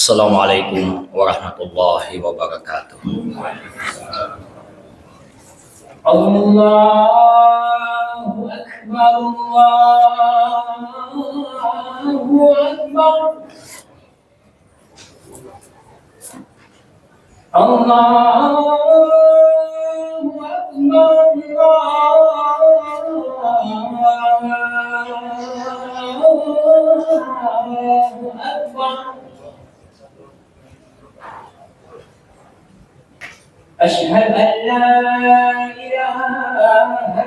Assalamualaikum warahmatullahi wabarakatuh. Allahu Akbar, Allahu Akbar, Allahu Akbar, Allahu Akbar. أشهد أن لا إله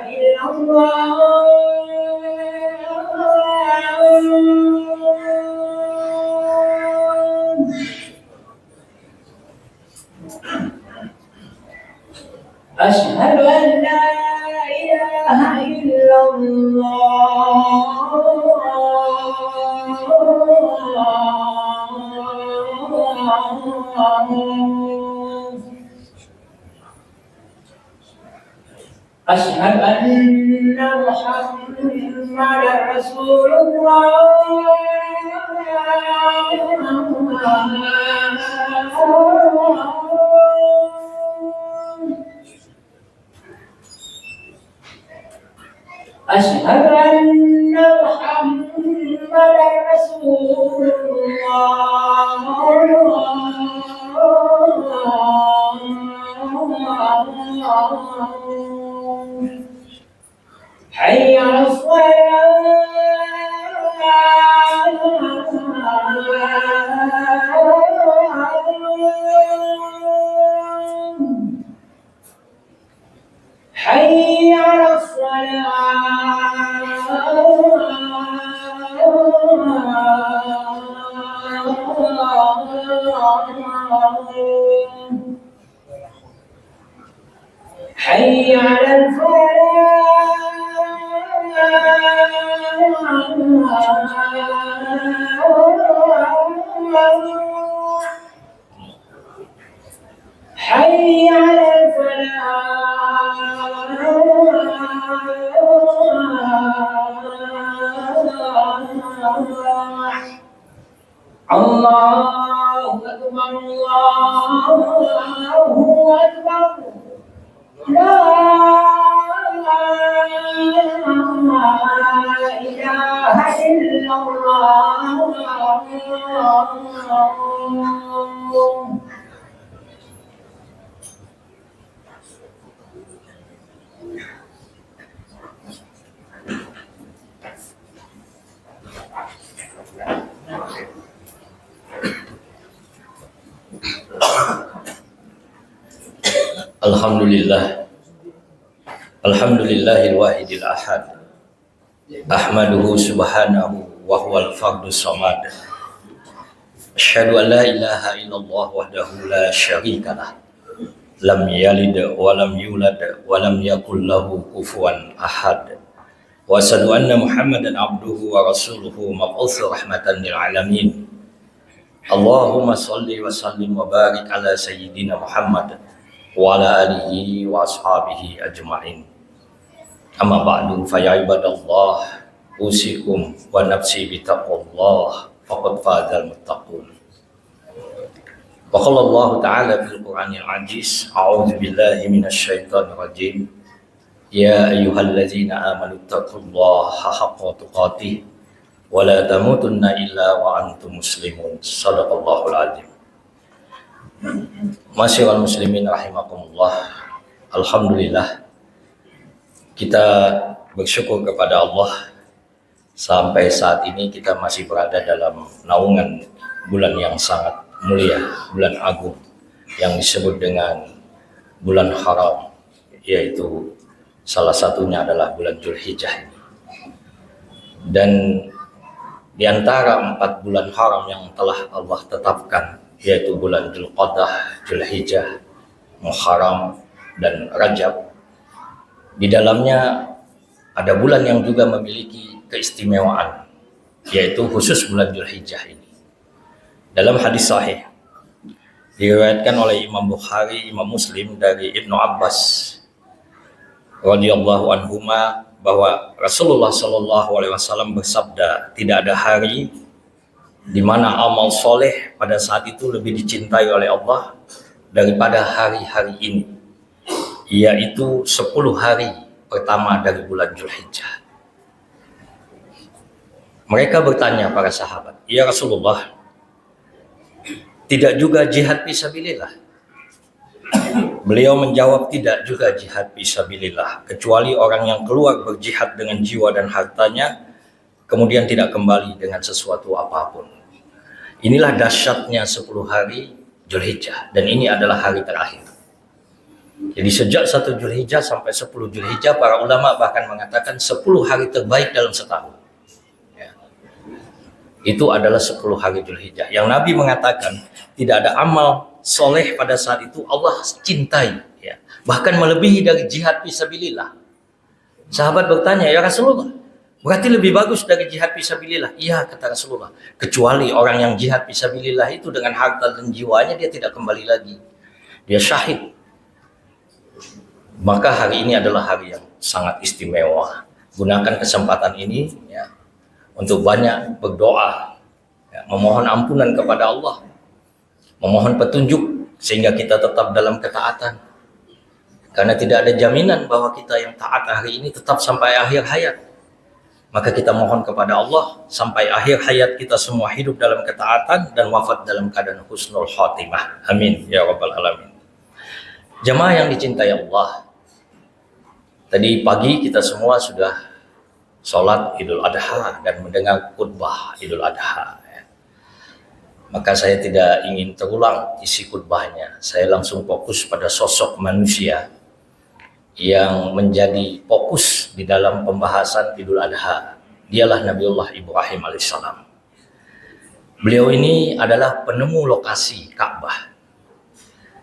إلا الله. أشهد أن لا إله إلا الله. أشهد أن محمدا رسول الله. أشهد أن محمدا رسول الله. حي على الصلاة، حي على الصلاة، حي على الفلاح، حي على الفلاح. الله أكبر، الله أكبر، لا إله إلا الله. Alhamdulillahil wahidil ahad. Ahmaduhu subhanahu wa huwal fardus samad. Asyhadu an la ilaha illallah wahdahu la syarikalah. Lam yalid wa lam yulad wa lam yakul lahu kufuwan ahad. Wa asyhadu anna Muhammadan abduhu wa rasuluhu mab'uts rahmatan lil alamin. Allahumma shalli wa sallim wa barik ala sayyidina Muhammad wa ala alihi wa ashabihi ajma'in. Amma ba'du, fa ya ibadallah, usikum wa nafsi bitaqwallah, faqad fazal muttaqun. Wa qala Allah ta'ala fil Qur'anil aziz, a'udzu billahi minasy syaithanir rajim. Ya ayyuhalladzina amanu taqullaha haqqa tuqatih wa la tamutunna illa wa antum muslimun. Shadaqallahul azim. Masyaallah muslimin rahimakumullah. Alhamdulillah, kita bersyukur kepada Allah sampai saat ini kita masih berada dalam naungan bulan yang sangat mulia, bulan agung yang disebut dengan bulan haram, yaitu salah satunya adalah bulan Dzulhijjah. Dan di antara 4 bulan haram yang telah Allah tetapkan, yaitu bulan Dzulqa'dah, Dzulhijjah, Muharram, dan Rajab, di dalamnya ada bulan yang juga memiliki keistimewaan, yaitu khusus bulan Dzulhijjah ini. Dalam hadis sahih diriwayatkan oleh Imam Bukhari, Imam Muslim dari Ibnu Abbas radhiyallahu anhuma bahwa Rasulullah SAW bersabda, tidak ada hari di mana amal soleh pada saat itu lebih dicintai oleh Allah daripada hari-hari ini, yaitu 10 hari pertama dari bulan Dzulhijjah. Mereka bertanya para sahabat, "Ya Rasulullah, tidak juga jihad fisabilillah?" Beliau menjawab, "Tidak juga jihad fisabilillah, kecuali orang yang keluar berjihad dengan jiwa dan hartanya, kemudian tidak kembali dengan sesuatu apapun." Inilah dahsyatnya 10 hari Dzulhijjah, dan ini adalah hari terakhir. Jadi sejak 1 Dzulhijjah sampai 10 Dzulhijjah, para ulama bahkan mengatakan 10 hari terbaik dalam setahun. Ya. Itu adalah 10 hari Dzulhijjah yang Nabi mengatakan tidak ada amal soleh pada saat itu Allah cintai, ya. Bahkan melebihi dari jihad fisabilillah. Sahabat bertanya, "Ya Rasulullah, berarti lebih bagus dari jihad fisabilillah?" "Iya," kata Rasulullah, "kecuali orang yang jihad fisabilillah itu dengan harta dan jiwanya dia tidak kembali lagi, dia syahid." Maka hari ini adalah hari yang sangat istimewa. Gunakan kesempatan ini, ya, untuk banyak berdoa, ya, memohon ampunan kepada Allah, memohon petunjuk sehingga kita tetap dalam ketaatan. Karena tidak ada jaminan bahwa kita yang taat hari ini tetap sampai akhir hayat. Maka kita mohon kepada Allah sampai akhir hayat kita semua hidup dalam ketaatan dan wafat dalam keadaan husnul khatimah. Amin ya rabbal alamin. Jemaah yang dicintai Allah, tadi pagi kita semua sudah sholat Idul Adha dan mendengar khutbah Idul Adha. Maka saya tidak ingin terulang isi khutbahnya. Saya langsung fokus pada sosok manusia yang menjadi fokus di dalam pembahasan Idul Adha. Dialah Nabiullah Ibrahim alaihissalam. Beliau ini adalah penemu lokasi Ka'bah.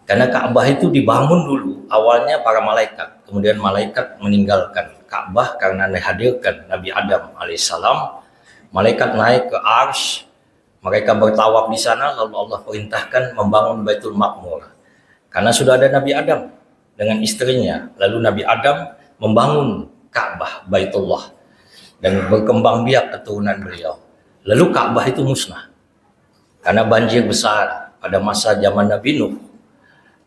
Karena Ka'bah itu dibangun dulu awalnya para malaikat. Kemudian malaikat meninggalkan Ka'bah karena dihadirkan Nabi Adam alaihissalam. Malaikat naik ke Arsy. Mereka bertawaf di sana, lalu Allah perintahkan membangun Baitul Ma'mur. Karena sudah ada Nabi Adam dengan istrinya, lalu Nabi Adam membangun Ka'bah, Baitullah, dan berkembang biak keturunan beliau. Lalu Ka'bah itu musnah karena banjir besar pada masa zaman Nabi Nuh.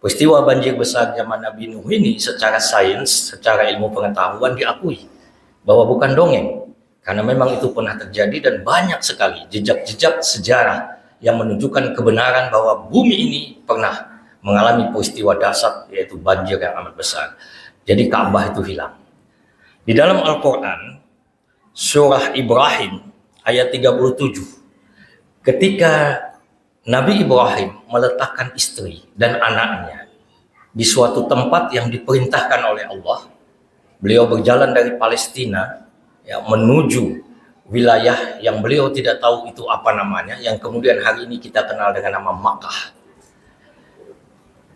Peristiwa banjir besar zaman Nabi Nuh ini secara sains, secara ilmu pengetahuan diakui bahwa bukan dongeng. Karena memang itu pernah terjadi dan banyak sekali jejak-jejak sejarah yang menunjukkan kebenaran bahwa bumi ini pernah mengalami peristiwa dahsyat, yaitu banjir yang amat besar. Jadi Ka'bah itu hilang. Di dalam Al-Quran, surah Ibrahim ayat 37, ketika Nabi Ibrahim meletakkan istri dan anaknya di suatu tempat yang diperintahkan oleh Allah, beliau berjalan dari Palestina, ya, menuju wilayah yang beliau tidak tahu itu apa namanya, yang kemudian hari ini kita kenal dengan nama Makkah.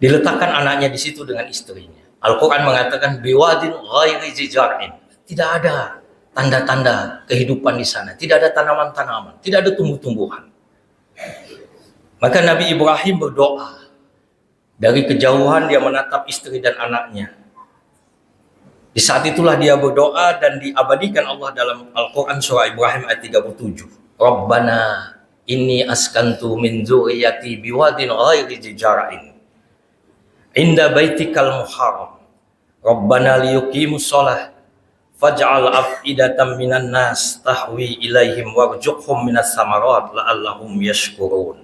Diletakkan anaknya di situ dengan istrinya. Al-Quran mengatakan biwadin ghairi zijar'in. Tidak ada tanda-tanda kehidupan di sana, tidak ada tanaman-tanaman, tidak ada tumbuh-tumbuhan. Maka Nabi Ibrahim berdoa. Dari kejauhan dia menatap istri dan anaknya. Di saat itulah dia berdoa dan diabadikan Allah dalam Al-Quran surah Ibrahim ayat 37. Rabbana inni askantu min dzurriyyati biwadin ghairi zijar'in inda baitikal muharram. Rabbana liyuqimus shalah faj'al af'idatan minan nas tahwi ilaihim warzuqhum minas samarat la'allahum yashkurun.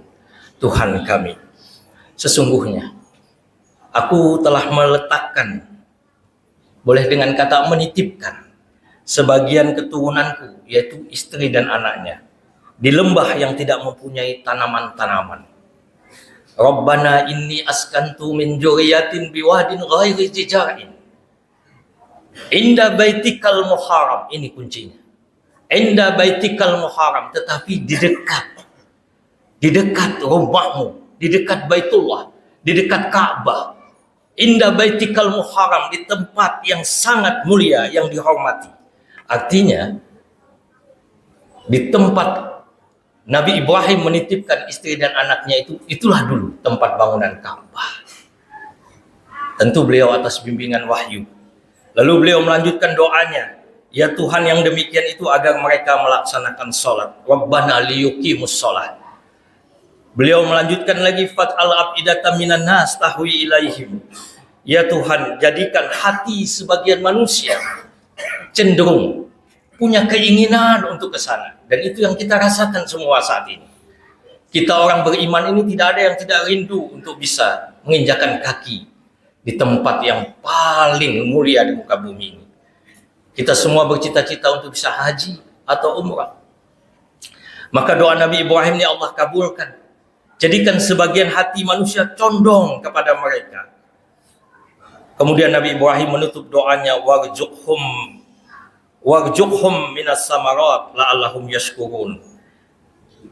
Tuhan kami, sesungguhnya aku telah meletakkan, boleh dengan kata menitipkan, sebagian keturunanku, yaitu istri dan anaknya, di lembah yang tidak mempunyai tanaman-tanaman. Rabbana inni askantu min dzurriyyatin biwadin ghairi zijar'in inda baitikal muharram. Ini kuncinya. Inda baitikal muharram, tetapi di dekat rumahmu, di dekat Baitullah, di dekat Ka'bah. Inda baitikal muharram, di tempat yang sangat mulia, yang dihormati. Artinya di tempat Nabi Ibrahim menitipkan istri dan anaknya itu, itulah dulu tempat bangunan Ka'bah. Tentu beliau atas bimbingan wahyu. Lalu beliau melanjutkan doanya, ya Tuhan yang demikian itu agar mereka melaksanakan sholat. Rabbana liyuqimus sholat. Beliau melanjutkan lagi, fat'al af'idatan minan nas tahwi ilaihim. Ya Tuhan, jadikan hati sebagian manusia cenderung punya keinginan untuk ke sana. Dan itu yang kita rasakan semua saat ini. Kita orang beriman ini tidak ada yang tidak rindu untuk bisa menginjakan kaki di tempat yang paling mulia di muka bumi ini. Kita semua bercita-cita untuk bisa haji atau umrah. Maka doa Nabi Ibrahim ini Allah kabulkan. Jadikan sebagian hati manusia condong kepada mereka. Kemudian Nabi Ibrahim menutup doanya, warjukhum minas samarat la'allahum yashkurun.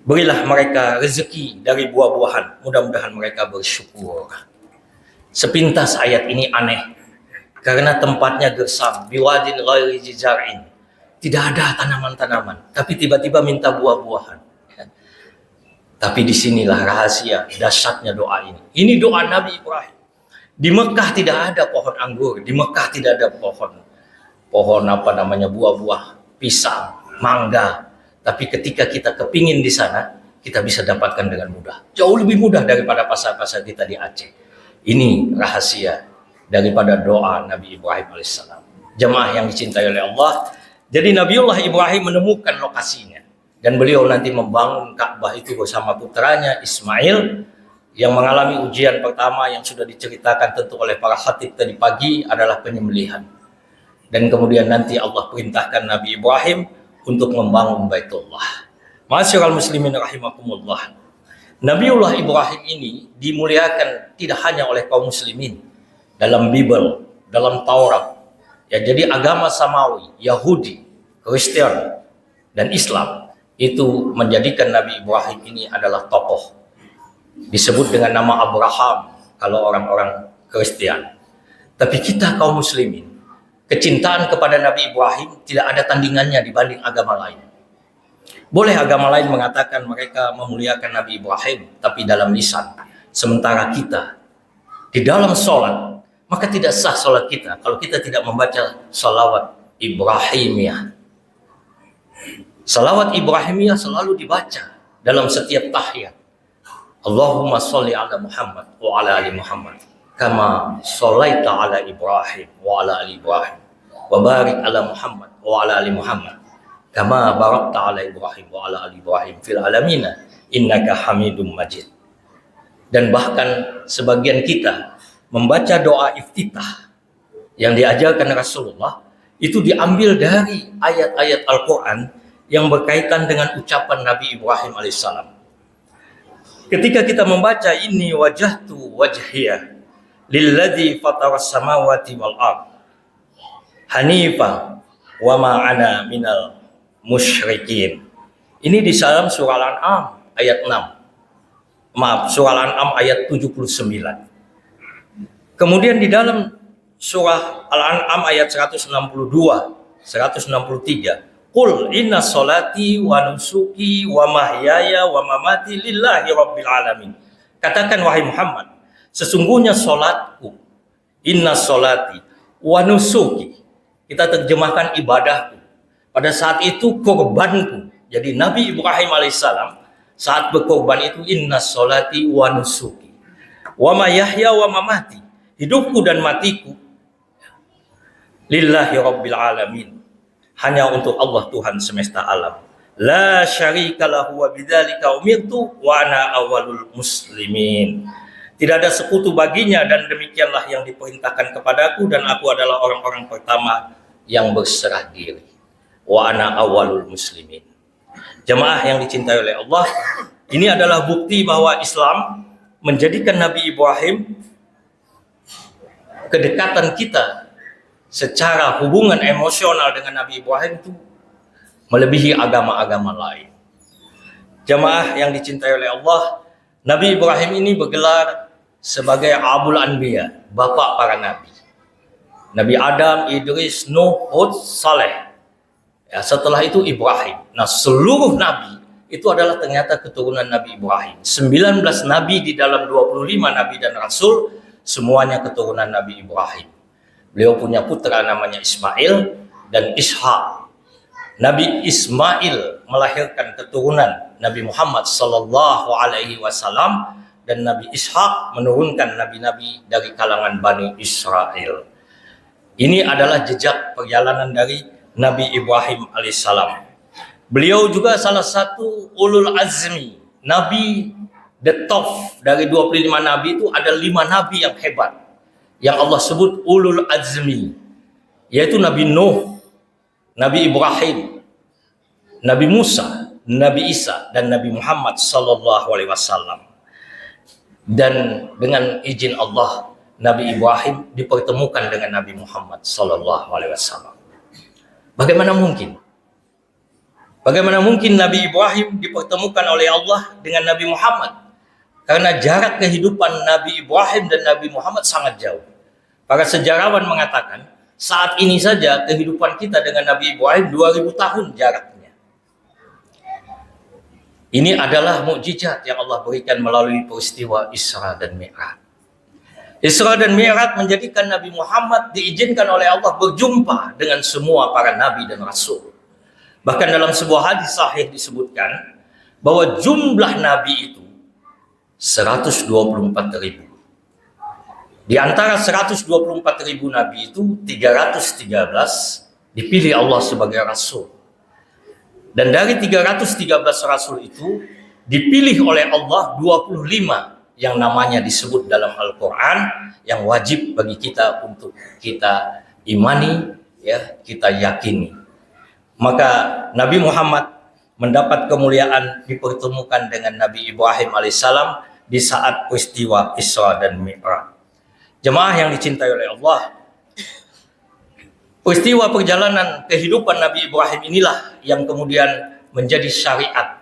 Berilah mereka rezeki dari buah-buahan, mudah-mudahan mereka bersyukur. Sepintas ayat ini aneh karena tempatnya gersam, biwadin ghairi zijar'in. Tidak ada tanaman-tanaman, tapi tiba-tiba minta buah-buahan. Tapi disinilah rahasia dahsyatnya doa ini. Ini doa Nabi Ibrahim. Di Mekah tidak ada pohon anggur, di Mekah tidak ada pohon buah-buah, pisang, mangga. Tapi ketika kita kepingin di sana, kita bisa dapatkan dengan mudah. Jauh lebih mudah daripada pasar-pasar kita di Aceh. Ini rahasia daripada doa Nabi Ibrahim alaihissalam. Jemaah yang dicintai oleh Allah. Jadi Nabiullah Ibrahim menemukan lokasinya. Dan beliau nanti membangun Ka'bah itu bersama putranya Ismail. Yang mengalami ujian pertama yang sudah diceritakan tentu oleh para khatib tadi pagi adalah penyembelihan. Dan kemudian nanti Allah perintahkan Nabi Ibrahim untuk membangun Baitullah. Ma'asyiral muslimin rahimakumullah. Nabiullah Ibrahim ini dimuliakan tidak hanya oleh kaum muslimin dalam Bible, dalam Taurat. Ya, jadi agama samawi, Yahudi, Kristen, dan Islam itu menjadikan Nabi Ibrahim ini adalah tokoh. Disebut dengan nama Abraham kalau orang-orang Kristen. Tapi kita kaum muslimin, kecintaan kepada Nabi Ibrahim tidak ada tandingannya dibanding agama lain. Boleh agama lain mengatakan mereka memuliakan Nabi Ibrahim, tapi dalam lisan. Sementara kita di dalam sholat, maka tidak sah sholat kita kalau kita tidak membaca salawat Ibrahimiyah. Salawat Ibrahimiyah selalu dibaca dalam setiap tahiyat. Allahumma sholli ala Muhammad wa ala ali Muhammad kama sholaita ala Ibrahim wa ala ali Ibrahim wa barik ala Muhammad wa ala ali Muhammad kama barakta ala Ibrahim wa ala ali Ibrahim fil alamina innaka Hamidum Majid. Dan bahkan sebagian kita membaca doa iftitah yang diajarkan Rasulullah itu diambil dari ayat-ayat Al-Quran yang berkaitan dengan ucapan Nabi Ibrahim alaihissalam. Ketika kita membaca ini, wajahtu wajhiyah lilladzi fataras samawati wal ard hanifa wa ma ana minal musyrikin. Ini di dalam surah Al-An'am ayat 6. Surah Al-An'am ayat 79. Kemudian di dalam surah Al-An'am ayat 162, 163, Qul inna sholati wa nusuki wa mahyaya wa mamati lillahi rabbil alamin. Katakan wahai Muhammad, sesungguhnya solatku, inna sholati wa nusuki. Kita terjemahkan ibadahku. Pada saat itu korbanku. Jadi Nabi Ibrahim alaihissalam saat berkorban itu inna sholati wa nusuki wa mahyaya wa mamati. Hidupku dan matiku lillahi rabbil alamin. Hanya untuk Allah Tuhan semesta alam. La syarika lahu wa bidzalika umirtu wa ana awwalul muslimin. Tidak ada sekutu baginya dan demikianlah yang diperintahkan kepadaku dan aku adalah orang-orang pertama yang berserah diri. Wa ana awwalul muslimin. Jemaah yang dicintai oleh Allah, ini adalah bukti bahwa Islam menjadikan Nabi Ibrahim kedekatan kita secara hubungan emosional dengan Nabi Ibrahim itu melebihi agama-agama lain. Jemaah yang dicintai oleh Allah, Nabi Ibrahim ini bergelar sebagai Abul Anbiya, bapak para nabi. Nabi Adam, Idris, Nuh, Hud, Saleh. Ya, setelah itu Ibrahim. Nah, seluruh nabi itu adalah ternyata keturunan Nabi Ibrahim. 19 nabi di dalam 25 nabi dan rasul, semuanya keturunan Nabi Ibrahim. Beliau punya putra namanya Ismail dan Ishak. Nabi Ismail melahirkan keturunan Nabi Muhammad sallallahu alaihi wasallam, dan Nabi Ishak menurunkan nabi-nabi dari kalangan Bani Israel. Ini adalah jejak perjalanan dari Nabi Ibrahim alaihissalam. Beliau juga salah satu ulul azmi, nabi the top dari 25 nabi itu ada 5 nabi yang hebat yang Allah sebut ulul azmi, yaitu Nabi Nuh, Nabi Ibrahim, Nabi Musa, Nabi Isa, dan Nabi Muhammad sallallahu alaihi wasallam. Dan dengan izin Allah, Nabi Ibrahim dipertemukan dengan Nabi Muhammad sallallahu alaihi wasallam. Bagaimana mungkin? Bagaimana mungkin Nabi Ibrahim dipertemukan oleh Allah dengan Nabi Muhammad? Karena jarak kehidupan Nabi Ibrahim dan Nabi Muhammad sangat jauh. Para sejarawan mengatakan, saat ini saja kehidupan kita dengan Nabi Ibrahim 2000 tahun jaraknya. Ini adalah mukjizat yang Allah berikan melalui peristiwa Isra dan Mi'raj. Isra dan Mi'raj menjadikan Nabi Muhammad diizinkan oleh Allah berjumpa dengan semua para nabi dan rasul. Bahkan dalam sebuah hadis sahih disebutkan bahwa jumlah nabi itu 124.000. Di antara 124.000 nabi itu 313 dipilih Allah sebagai rasul. Dan dari 313 rasul itu dipilih oleh Allah 25 yang namanya disebut dalam Al-Quran yang wajib bagi kita untuk kita imani, ya, kita yakini. Maka Nabi Muhammad mendapat kemuliaan dipertemukan dengan Nabi Ibrahim alaihissalam di saat peristiwa Isra dan Mi'raj. Jemaah yang dicintai oleh Allah, peristiwa perjalanan kehidupan Nabi Ibrahim inilah yang kemudian menjadi syariat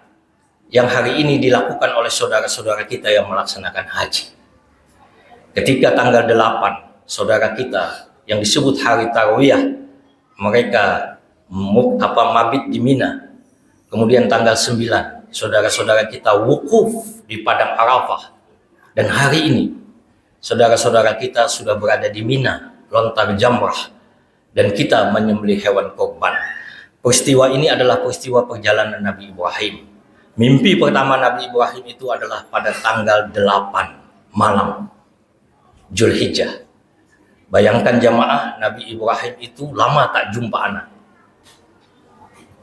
yang hari ini dilakukan oleh saudara-saudara kita yang melaksanakan haji. Ketika tanggal 8, saudara kita yang disebut hari Tarwiyah, mereka mabit di Mina. Kemudian tanggal 9, saudara-saudara kita wukuf di Padang Arafah. Dan hari ini, saudara-saudara kita sudah berada di Mina, lontar jamrah, dan kita menyembelih hewan korban. Peristiwa ini adalah peristiwa perjalanan Nabi Ibrahim. Mimpi pertama Nabi Ibrahim itu adalah pada tanggal 8 malam Zulhijjah. Bayangkan jamaah, Nabi Ibrahim itu lama tak jumpa anak.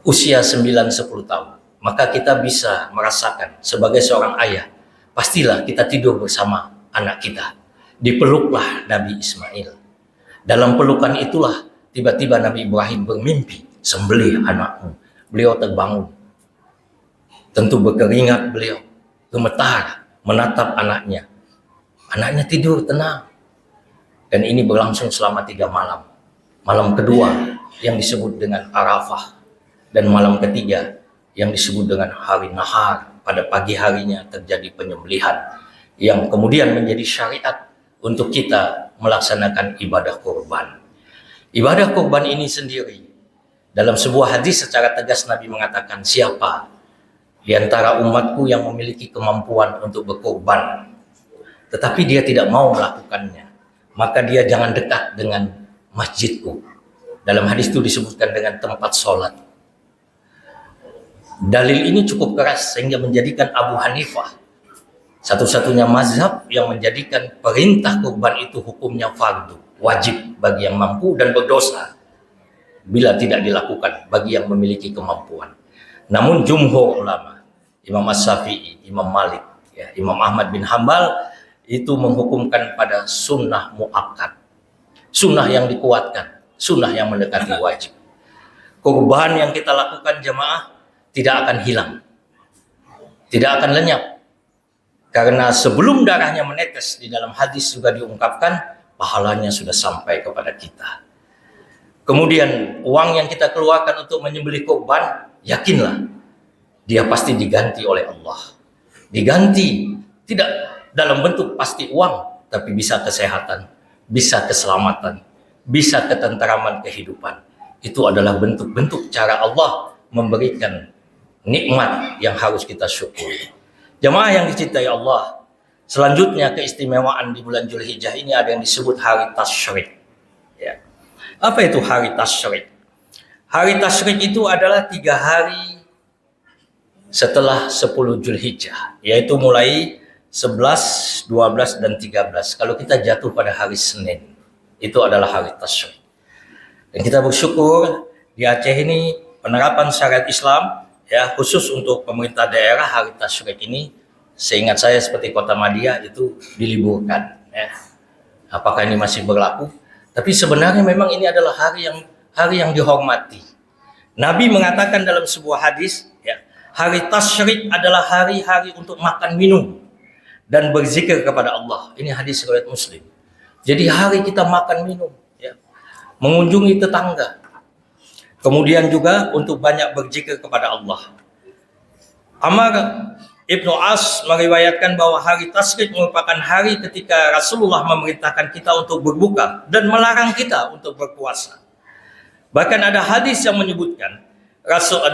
Usia 9-10 tahun. Maka kita bisa merasakan sebagai seorang ayah, pastilah kita tidur bersama anak kita. Dipeluklah Nabi Ismail. Dalam pelukan itulah tiba-tiba Nabi Ibrahim bermimpi, sembelih anakmu. Beliau terbangun. Tentu berkeringat beliau, gemetar menatap anaknya. Anaknya tidur tenang. Dan ini berlangsung selama 3 malam. Malam kedua yang disebut dengan Arafah. Dan malam ketiga yang disebut dengan hari Nahar. Pada pagi harinya terjadi penyembelihan yang kemudian menjadi syariat untuk kita melaksanakan ibadah kurban. Ibadah kurban ini sendiri, dalam sebuah hadis secara tegas Nabi mengatakan, siapa di antara umatku yang memiliki kemampuan untuk berkurban tetapi dia tidak mau melakukannya, maka dia jangan dekat dengan masjidku. Dalam hadis itu disebutkan dengan tempat sholat. Dalil ini cukup keras sehingga menjadikan Abu Hanifah satu-satunya mazhab yang menjadikan perintah kurban itu hukumnya fardu, wajib bagi yang mampu dan berdosa bila tidak dilakukan bagi yang memiliki kemampuan. Namun jumhur ulama, Imam As-Syafi'i, Imam Malik, ya, Imam Ahmad bin Hambal itu menghukumkan pada sunnah muakkad, sunnah yang dikuatkan, sunnah yang mendekati wajib. Kurban yang kita lakukan jemaah tidak akan hilang, tidak akan lenyap, karena sebelum darahnya menetes, di dalam hadis juga diungkapkan pahalanya sudah sampai kepada kita. Kemudian uang yang kita keluarkan untuk menyembelih kurban, yakinlah dia pasti diganti oleh Allah. Diganti tidak dalam bentuk pasti uang, tapi bisa kesehatan, bisa keselamatan, bisa ketenteraman kehidupan. Itu adalah bentuk-bentuk cara Allah memberikan nikmat yang harus kita syukuri. Jemaah yang dicintai Allah, selanjutnya keistimewaan di bulan Zulhijjah ini ada yang disebut hari Tasyrik. Ya. Apa itu hari Tasyrik? Hari Tasyrik itu adalah 3 hari setelah 10 Zulhijjah, yaitu mulai 11, 12, dan 13. Kalau kita jatuh pada hari Senin, itu adalah hari Tasyrik. Dan kita bersyukur di Aceh ini penerapan syariat Islam, ya, khusus untuk pemerintah daerah, hari Tasyrik ini, seingat saya seperti Kota Madia itu diliburkan. Ya. Apakah ini masih berlaku? Tapi sebenarnya memang ini adalah hari yang dihormati. Nabi mengatakan dalam sebuah hadis, ya, hari Tasyrik adalah hari-hari untuk makan minum dan berzikir kepada Allah. Ini hadis riwayat Muslim. Jadi hari kita makan minum, ya, mengunjungi tetangga. Kemudian juga untuk banyak berzikir kepada Allah. Amr Ibnu As meriwayatkan bahwa hari Tasyrik merupakan hari ketika Rasulullah memerintahkan kita untuk berbuka dan melarang kita untuk berpuasa. Bahkan ada hadis yang menyebutkan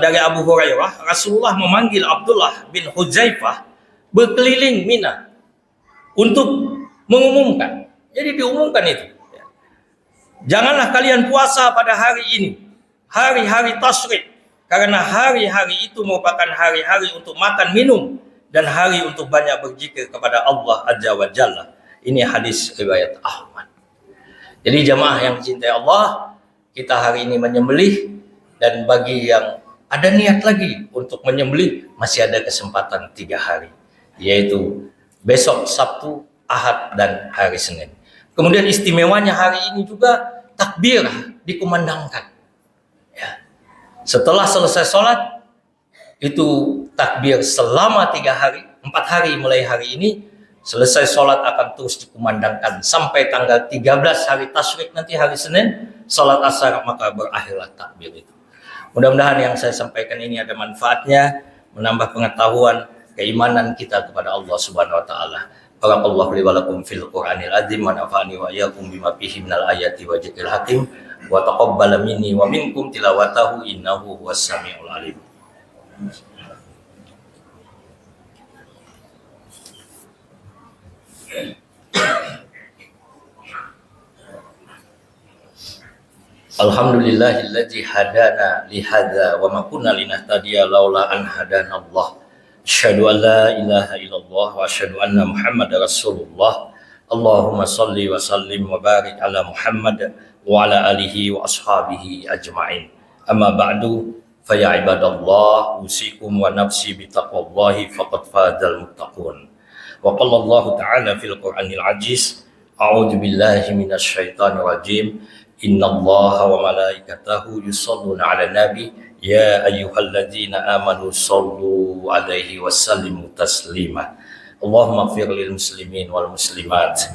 dari Abu Hurairah, Rasulullah memanggil Abdullah bin Huzaifah berkeliling Mina untuk mengumumkan. Jadi diumumkan itu. Janganlah kalian puasa pada hari ini, hari-hari Tasyrik, karena hari-hari itu merupakan hari-hari untuk makan minum dan hari untuk banyak berzikir kepada Allah Azza wa Jalla. Ini hadis riwayat Ahmad. Jadi jamaah yang dicintai Allah, kita hari ini menyembelih, dan bagi yang ada niat lagi untuk menyembelih, masih ada kesempatan 3 hari, yaitu besok Sabtu, Ahad, dan hari Senin. Kemudian istimewanya hari ini juga takbir dikumandangkan. Ya. Setelah selesai sholat, itu takbir selama 3 hari, 4 hari mulai hari ini. Selesai sholat akan terus dikumandangkan sampai tanggal 13 hari Tasyrik nanti, hari Senin, sholat asar, maka berakhirlah takbir itu. Mudah-mudahan yang saya sampaikan ini ada manfaatnya, menambah pengetahuan, keimanan kita kepada Allah Subhanahu wa taala. Barakallahu li wa lakum fil Qur'anil azim wa nafa'ani wa iyyakum bima fihi minal ayati wa dzikril hakim wa taqabbala minni wa minkum tilawatahu innahu huwas samiul alim. Alhamdulillahilladzi hadana li hadza wa ma kunna linahtadiya laula an hadana Allah. Asyhadu an la ilaha illallah wa asyhadu anna Muhammadar Rasulullah. Allahumma shalli wa sallim wa barik ala Muhammad wa ala alihi wa ashabihi ajma'in. Amma ba'du, fa ya ibadallah, usikum wa nafsi bi taqwallahi faqad fazal muttaqun. Wa qala Allah ta'ala fil Qur'anil aziz, a'udzu billahi minasy syaithanir rajim. Innallaha wa malaikatahu yusholluna 'alan nabi ya ayyuhalladzina amanu shollu 'alaihi wasallimu taslima. Allahumma ighfir lil muslimin wal muslimat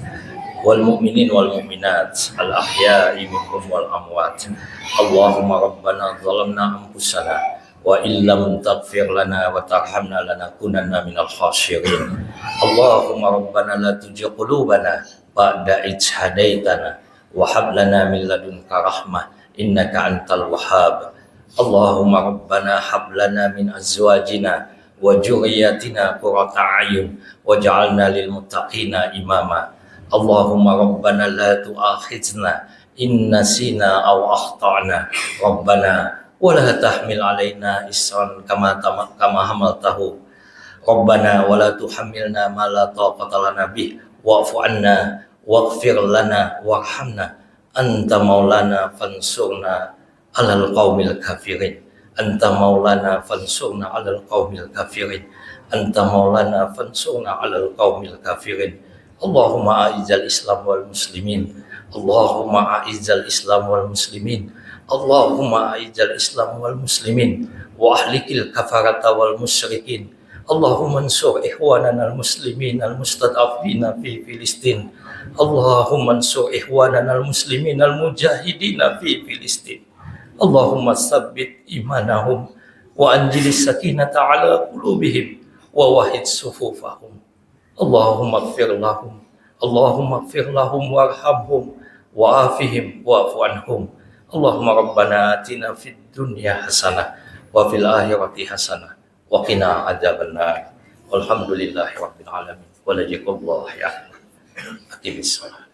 wal mu'minin wal mu'minat al ahya'i minhum wal amwat. Allahumma rabbana zalamna anfusana wa illam taghfir lana wa tarhamna lanakunanna minal khasirin. Allahumma rabbana la tuzigh qulubana ba'da idh hadaitana wa hab lana min ladunka rahmah innaka antal wahhab. Allahumma rabbana hab lana min azwajina wa dzurriyyatina qurrata a'yun waj'alna lil muttaqina imama. Allahumma rabbana la tu'akhidhna in nasina aw akhtana rabbana wa la tahmil alaina isran kama hamaltahu rabbana wa la tuhammilna ma la taqata lana bih wa'fu 'anna waghfir lana warhamna anta maulana fansurna 'alal qaumil kafirin. Anta maulana fansurna 'alal qaumil kafirin. Anta maulana fansurna 'alal qaumil kafirin. Allahumma a'izzal Islam wal muslimin. Allahumma a'izzal Islam wal muslimin. Allahumma a'izzal Islam wal muslimin wa ahlikil kafarata wal musyrikin. Allahumma ansur ikhwanana al-muslimin al-mustad'afina fi Filistin. Allahumma ansur ikhwanana al-muslimin al-mujahidina fi Filistin. Allahumma tsabbit imanahum wa anjilis sakinata ala qulubihim wa wahid sufufahum. Allahumma ighfir lahum, Allahumma ighfir lahum warhamhum wa afihim wa'fu anhum. Allahumma rabbana atina fid dunya hasanah wa fil akhirati hasanah wa qina adzabannar. Walhamdulillahi rabbil alamin. Wa la ilaha illallah. Aqimis shalah.